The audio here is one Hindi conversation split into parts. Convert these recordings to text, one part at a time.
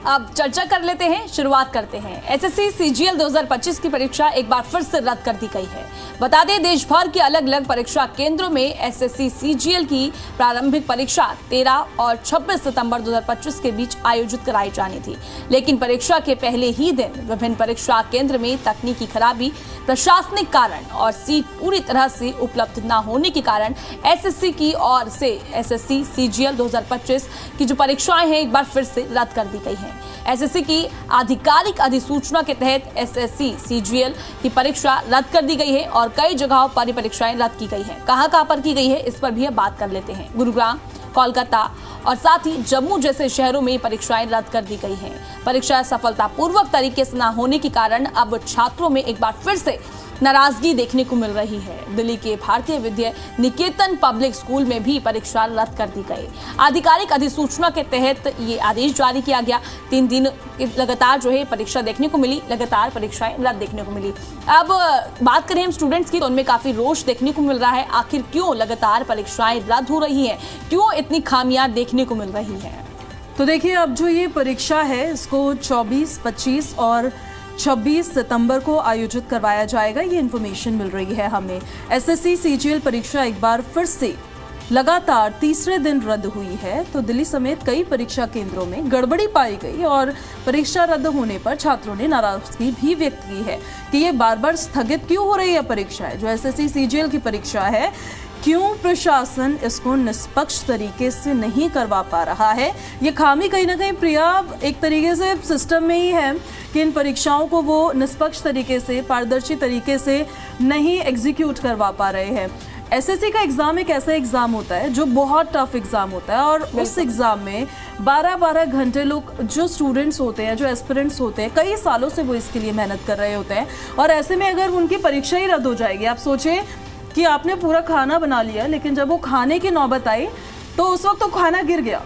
अब चर्चा कर लेते हैं, शुरुआत करते हैं। एसएससी सीजीएल 2025 की परीक्षा एक बार फिर से रद्द कर दी गई है। बता दें, देश भर के अलग अलग परीक्षा केंद्रों में एसएससी सीजीएल की प्रारंभिक परीक्षा 13 और 26 सितंबर 2025 के बीच आयोजित कराई जानी थी, लेकिन परीक्षा के पहले ही दिन विभिन्न परीक्षा केंद्र में तकनीकी खराबी, प्रशासनिक कारण और सीट पूरी तरह से उपलब्ध न होने के कारण एसएससी की ओर से एसएससी सीजीएल 2025 की जो परीक्षाएं हैं एक बार फिर से रद्द कर दी गई हैं। एसएससी की आधिकारिक अधिसूचना के तहत एसएससी सीजीएल की परीक्षा रद्द कर दी गई है और कई जगहों पर परीक्षाएं रद्द की गई हैं। कहां पर की गई है, इस पर भी अब बात कर लेते हैं। गुरुग्राम, कोलकाता और साथ ही जम्मू जैसे शहरों में परीक्षाएं रद्द कर दी गई हैं। परीक्षा सफलतापूर्वक तरीके से न होने के कारण अब छात्रों में एक बार फिर से नाराजगी देखने को मिल रही है। दिल्ली के भारतीय विद्या निकेतन पब्लिक स्कूल में भी परीक्षा रद्द कर दी गई। आधिकारिक अधिसूचना के तहत ये आदेश जारी किया गया। 3 दिन लगातार जो है परीक्षा देखने को मिली, लगातार परीक्षाएं रद्द देखने को मिली। अब बात करें हम स्टूडेंट्स की, तो उनमें काफी रोष देखने को मिल रहा है। आखिर क्यों लगातार परीक्षाएं रद्द हो रही है, क्यों इतनी खामियां देखने को मिल रही है? तो देखिए, अब जो ये परीक्षा है इसको 24, 25 और 26 सितंबर को आयोजित करवाया जाएगा, ये इन्फॉर्मेशन मिल रही है हमें। एसएससी सीजीएल परीक्षा एक बार फिर से लगातार तीसरे दिन रद्द हुई है, तो दिल्ली समेत कई परीक्षा केंद्रों में गड़बड़ी पाई गई और परीक्षा रद्द होने पर छात्रों ने नाराजगी भी व्यक्त की है कि ये बार बार स्थगित क्यों हो रही है परीक्षाएं। जो एसएससी सीजीएल की परीक्षा है, क्यों प्रशासन इसको निष्पक्ष तरीके से नहीं करवा पा रहा है। ये खामी कहीं ना कहीं प्रिया एक तरीके से सिस्टम में ही है कि इन परीक्षाओं को वो निष्पक्ष तरीके से, पारदर्शी तरीके से नहीं एग्जीक्यूट करवा पा रहे हैं। एसएससी का एग्ज़ाम एक ऐसा एग्ज़ाम होता है जो बहुत टफ एग्ज़ाम होता है और उस एग्ज़ाम में 12-12 घंटे लोग जो स्टूडेंट्स होते हैं, जो एस्पिरेंट्स होते हैं, कई सालों से वो इसके लिए मेहनत कर रहे होते हैं। और ऐसे में अगर उनकी परीक्षा ही रद्द हो जाएगी, आप सोचें कि आपने पूरा खाना बना लिया, लेकिन जब वो खाने की नौबत आई तो उस वक्त तो खाना गिर गया,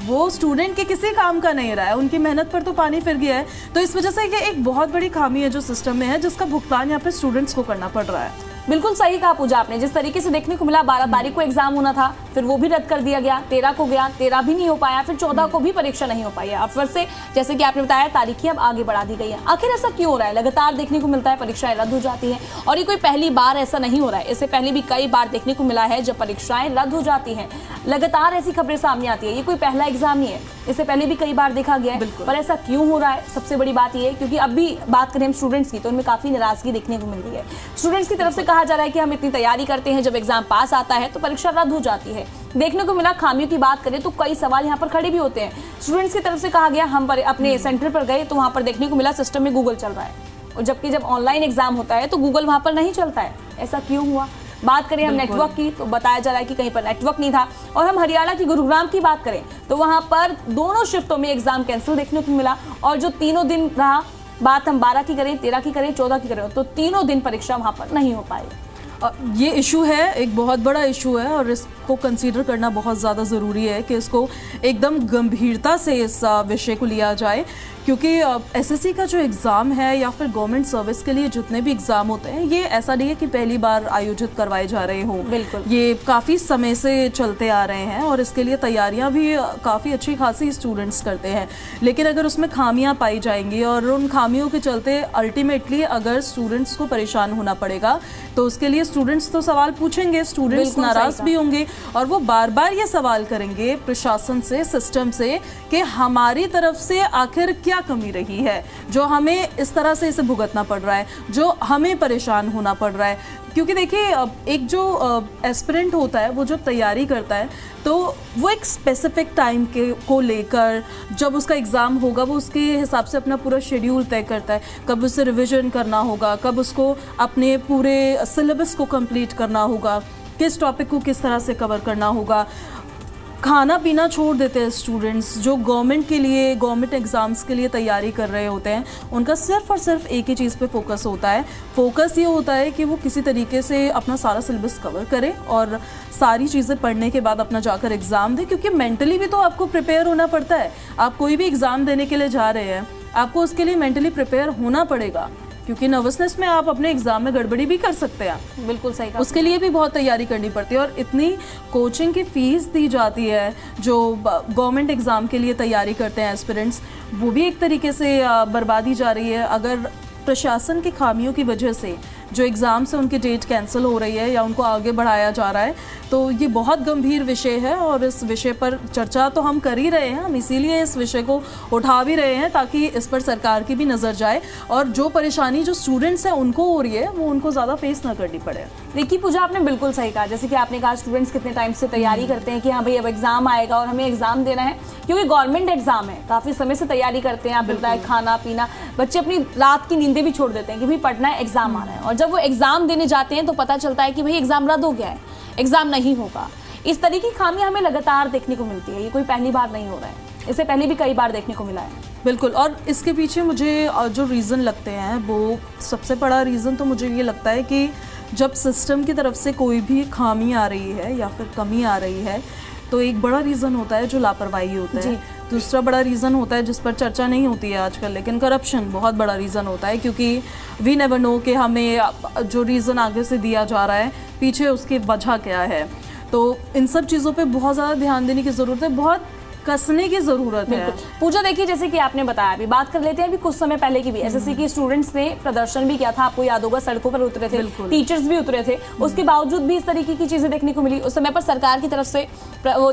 वो स्टूडेंट के किसी काम का नहीं रहा है, उनकी मेहनत पर तो पानी फिर गया है। तो इस वजह से ये एक बहुत बड़ी खामी है जो सिस्टम में है, जिसका भुगतान यहाँ पे स्टूडेंट्स को करना पड़ रहा है। बिल्कुल सही कहा पूजा आपने। जिस तरीके से देखने को मिला, 12 तारीख को एग्जाम होना था, फिर वो भी रद्द कर दिया गया, 13 को गया, 13 भी नहीं हो पाया, फिर 14 को भी परीक्षा नहीं हो पाई है। अब फिर से जैसे कि आपने बताया, तारीखें अब आगे बढ़ा दी गई है। आखिर ऐसा क्यों हो रहा है? लगातार देखने को मिलता है परीक्षाएं रद्द हो जाती है, और ये कोई पहली बार ऐसा नहीं हो रहा है। इससे पहले भी कई बार देखने को मिला है जब परीक्षाएं रद्द हो जाती हैं, लगातार ऐसी खबरें सामने आती है। ये कोई पहला एग्जाम नहीं है, इससे पहले भी कई बार देखा गया है। पर ऐसा क्यों हो रहा है, सबसे बड़ी बात ये है क्योंकि अब भी बात करें हम स्टूडेंट्स की, तो उनमें काफी नाराजगी देखने को मिल रही है। स्टूडेंट्स की तरफ से कहा जा रहा है कि हम इतनी तैयारी करते हैं, जब एग्जाम पास आता है तो परीक्षा रद्द हो जाती है। देखने को मिला, खामियों की बात करें तो कई सवाल यहाँ पर खड़े भी होते हैं। स्टूडेंट्स की तरफ से कहा गया, हम अपने सेंटर पर गए तो वहाँ पर देखने को मिला सिस्टम में गूगल चल रहा है, और जबकि जब ऑनलाइन एग्जाम होता है तो गूगल वहाँ पर नहीं चलता है। ऐसा क्यों हुआ? बात करें हम नेटवर्क की, तो बताया जा रहा है कि कहीं पर नेटवर्क नहीं था। और हम हरियाणा की गुरुग्राम की बात करें तो वहाँ पर दोनों शिफ्टों में एग्जाम कैंसिल देखने को मिला, और जो तीनों दिन रहा, बात हम 12 की करें, 13 की करें, 14 की करें, तो तीनों दिन परीक्षा वहाँ पर नहीं हो पाई। ये इशू है, एक बहुत बड़ा इशू है, और इसको कंसीडर करना बहुत ज़्यादा ज़रूरी है कि इसको एकदम गंभीरता से इस विषय को लिया जाए, क्योंकि एसएससी का जो एग्ज़ाम है या फिर गवर्नमेंट सर्विस के लिए जितने भी एग्ज़ाम होते हैं, ये ऐसा नहीं है कि पहली बार आयोजित करवाए जा रहे हों। बिल्कुल, ये काफ़ी समय से चलते आ रहे हैं और इसके लिए तैयारियां भी काफ़ी अच्छी खासी स्टूडेंट्स करते हैं। लेकिन अगर उसमें खामियां पाई जाएंगी और उन खामियों के चलते अल्टीमेटली अगर स्टूडेंट्स को परेशान होना पड़ेगा, तो उसके लिए स्टूडेंट्स तो सवाल पूछेंगे, स्टूडेंट्स नाराज़ भी होंगे, और वो बार बार ये सवाल करेंगे प्रशासन से, सिस्टम से, कि हमारी तरफ से आखिर क्या कमी रही है जो हमें इस तरह से इसे भुगतना पड़ रहा है, जो हमें परेशान होना पड़ रहा है। क्योंकि देखिए, एक जो एस्पिरेंट होता है, वो जब तैयारी करता है तो वो एक स्पेसिफिक टाइम को लेकर, जब उसका एग्ज़ाम होगा, वो उसके हिसाब से अपना पूरा शेड्यूल तय करता है। कब उसे रिवीजन करना होगा, कब उसको अपने पूरे सिलेबस को कंप्लीट करना होगा, किस टॉपिक को किस तरह से कवर करना होगा। खाना पीना छोड़ देते हैं स्टूडेंट्स जो गवर्नमेंट के लिए, गवर्नमेंट एग्ज़ाम्स के लिए तैयारी कर रहे होते हैं। उनका सिर्फ और सिर्फ एक ही चीज़ पे फोकस होता है। फोकस ये होता है कि वो किसी तरीके से अपना सारा सिलेबस कवर करे और सारी चीज़ें पढ़ने के बाद अपना जाकर एग्ज़ाम दे, क्योंकि मेंटली भी तो आपको प्रिपेयर होना पड़ता है। आप कोई भी एग्ज़ाम देने के लिए जा रहे हैं, आपको उसके लिए मेंटली प्रिपेयर होना पड़ेगा। क्योंकि नर्वसनेस में आप अपने एग्जाम में गड़बड़ी भी कर सकते हैं। बिल्कुल सही कहा। उसके लिए भी बहुत तैयारी करनी पड़ती है और इतनी कोचिंग की फीस दी जाती है जो गवर्नमेंट एग्जाम के लिए तैयारी करते हैं एस्पिरेंट्स, वो भी एक तरीके से बर्बादी जा रही है। अगर प्रशासन की खामियों की वजह से जो एग्ज़ाम्स है उनकी डेट कैंसिल हो रही है या उनको आगे बढ़ाया जा रहा है, तो ये बहुत गंभीर विषय है और इस विषय पर चर्चा तो हम कर ही रहे हैं। हम इसीलिए इस विषय को उठा भी रहे हैं ताकि इस पर सरकार की भी नज़र जाए और जो परेशानी जो स्टूडेंट्स हैं उनको हो रही है वो उनको ज़्यादा फेस ना करनी पड़े। देखिए पूजा, आपने बिल्कुल सही कहा। जैसे कि आपने कहा स्टूडेंट्स कितने टाइम से तैयारी करते हैं कि हाँ भाई अब एग्जाम आएगा और हमें एग्जाम देना है, क्योंकि गवर्नमेंट एग्जाम है, काफ़ी समय से तैयारी करते हैं। आप बताए खाना पीना, बच्चे अपनी रात की नींदें भी छोड़ देते हैं कि भाई पढ़ना है, एग्जाम आना है, और जब वो एग्जाम देने जाते हैं तो पता चलता है कि भाई एग्जाम रद्द हो गया है, एग्जाम नहीं होगा। इस तरह की खामियां हमें लगातार देखने को मिलती है, ये कोई पहली बार नहीं हो रहा है, इससे पहले भी कई बार देखने को मिला है। बिल्कुल, और इसके पीछे मुझे जो रीज़न लगते हैं वो सबसे बड़ा रीज़न तो मुझे ये लगता है कि जब सिस्टम की तरफ से कोई भी खामी आ रही है या फिर कमी आ रही है तो एक बड़ा रीज़न होता है जो लापरवाही होता है। दूसरा बड़ा रीज़न होता है जिस पर चर्चा नहीं होती है आजकल, लेकिन करप्शन बहुत बड़ा रीज़न होता है, क्योंकि वी नेवर नो कि हमें जो रीज़न आगे से दिया जा रहा है पीछे उसकी वजह क्या है। तो इन सब चीज़ों पे बहुत ज़्यादा ध्यान देने की ज़रूरत है, बहुत कसने की ज़रूरत है। पूजा, देखिए जैसे कि आपने बताया, अभी बात कर लेते हैं अभी कुछ समय पहले की भी एसएससी के स्टूडेंट्स ने प्रदर्शन भी किया था, आपको याद होगा, सड़कों पर उतरे थे, टीचर्स भी उतरे थे, उसके बावजूद भी इस तरीके की चीजें देखने को मिली। उस समय पर सरकार की तरफ से वो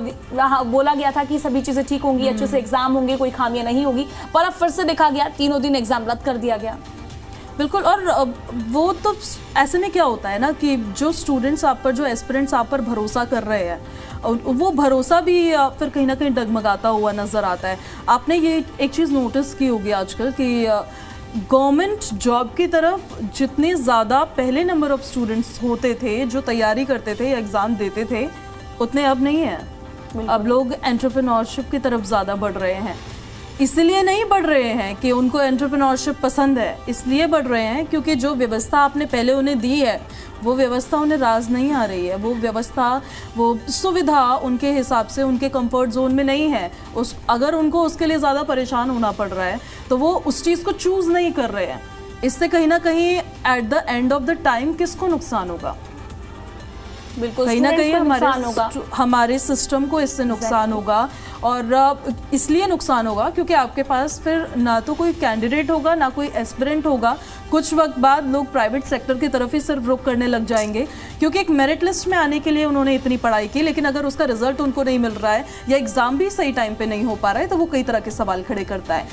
बोला गया था कि सभी चीजें ठीक होंगी, अच्छे से एग्जाम होंगे, कोई खामियां नहीं होगी, पर अब फिर से देखा गया तीनों दिन एग्जाम रद्द कर दिया गया। बिल्कुल, और वो तो ऐसे में क्या होता है ना कि जो स्टूडेंट्स आप पर, जो एस्पिरेंट्स आप पर भरोसा कर रहे हैं, वो भरोसा भी फिर कहीं ना कहीं डगमगाता हुआ नज़र आता है। आपने ये एक चीज़ नोटिस की होगी आजकल कि गवर्नमेंट जॉब की तरफ जितने ज़्यादा पहले नंबर ऑफ स्टूडेंट्स होते थे जो तैयारी करते थे या एग्ज़ाम देते थे, उतने अब नहीं हैं। अब लोग एंटरप्रेन्योरशिप की तरफ ज़्यादा बढ़ रहे हैं। इसलिए नहीं बढ़ रहे हैं कि उनको एंटरप्रेन्योरशिप पसंद है, इसलिए बढ़ रहे हैं क्योंकि जो व्यवस्था आपने पहले उन्हें दी है वो व्यवस्था उन्हें राज नहीं आ रही है। वो व्यवस्था, वो सुविधा उनके हिसाब से उनके कंफर्ट जोन में नहीं है। अगर उनको उसके लिए ज़्यादा परेशान होना पड़ रहा है तो वो उस चीज़ को चूज़ नहीं कर रहे हैं। इससे कहीं ना कहीं at the end of the time किसको नुकसान होगा? बिल्कुल, कहीं ना कहीं हमारे सिस्टम को इससे नुकसान होगा, और इसलिए नुकसान होगा क्योंकि आपके पास फिर ना तो कोई कैंडिडेट होगा ना कोई एस्पिरेंट होगा। कुछ वक्त बाद लोग प्राइवेट सेक्टर की तरफ ही सिर्फ रुख करने लग जाएंगे, क्योंकि एक मेरिट लिस्ट में आने के लिए उन्होंने इतनी पढ़ाई की, लेकिन अगर उसका रिजल्ट उनको नहीं मिल रहा है या एग्जाम भी सही टाइम पे नहीं हो पा रहा है तो वो कई तरह के सवाल खड़े करता है।